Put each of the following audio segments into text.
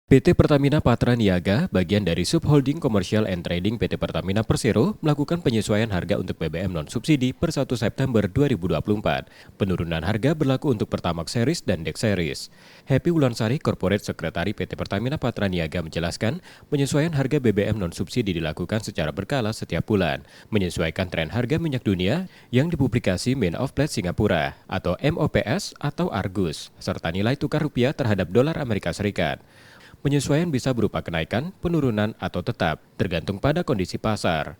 PT Pertamina Patra Niaga, bagian dari Subholding Commercial and Trading PT Pertamina Persero, melakukan penyesuaian harga untuk BBM non-subsidi per 1 September 2024. Penurunan harga berlaku untuk Pertamax Series dan Dex Series. Happy Wulansari, Corporate Sekretari PT Pertamina Patra Niaga menjelaskan, penyesuaian harga BBM non-subsidi dilakukan secara berkala setiap bulan, menyesuaikan tren harga minyak dunia yang dipublikasi Main of Pledge Singapura atau MOPS atau Argus, serta nilai tukar rupiah terhadap dolar Amerika Serikat. Penyesuaian bisa berupa kenaikan, penurunan, atau tetap, tergantung pada kondisi pasar.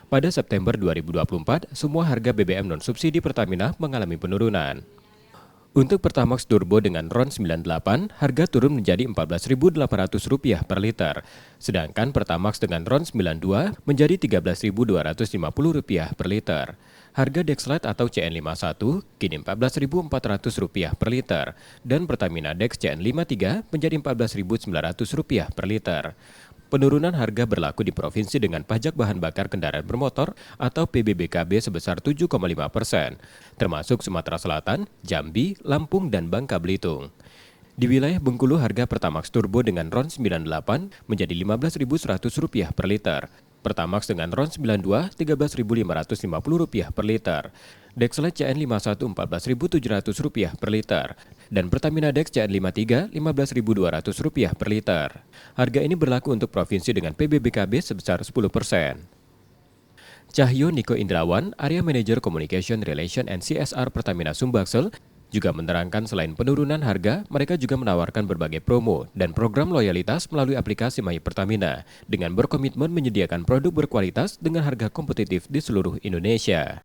Pada September 2024, semua harga BBM non-subsidi Pertamina mengalami penurunan. Untuk Pertamax Turbo dengan RON 98, harga turun menjadi Rp14.800 per liter. Sedangkan Pertamax dengan RON 92 menjadi Rp13.250 per liter. Harga Dexlite atau CN51 kini Rp14.400 per liter. Dan Pertamina Dex CN53 menjadi Rp14.900 per liter. Penurunan harga berlaku di provinsi dengan pajak bahan bakar kendaraan bermotor atau PBBKB sebesar 7,5%, termasuk Sumatera Selatan, Jambi, Lampung, dan Bangka Belitung. Di wilayah Bengkulu, harga Pertamax Turbo dengan RON 98 menjadi Rp15.100 per liter. Pertamax dengan RON 92 Rp13.550 per liter. Dexlite CN51 Rp14.700 per liter. Dan Pertamina Dex CN53 Rp15.200 per liter. Harga ini berlaku untuk provinsi dengan PBBKB sebesar 10%. Cahyo Niko Indrawan, Area Manager Communication Relation and CSR Pertamina Sumbaksel, juga menerangkan selain penurunan harga, mereka juga menawarkan berbagai promo dan program loyalitas melalui aplikasi My Pertamina dengan berkomitmen menyediakan produk berkualitas dengan harga kompetitif di seluruh Indonesia.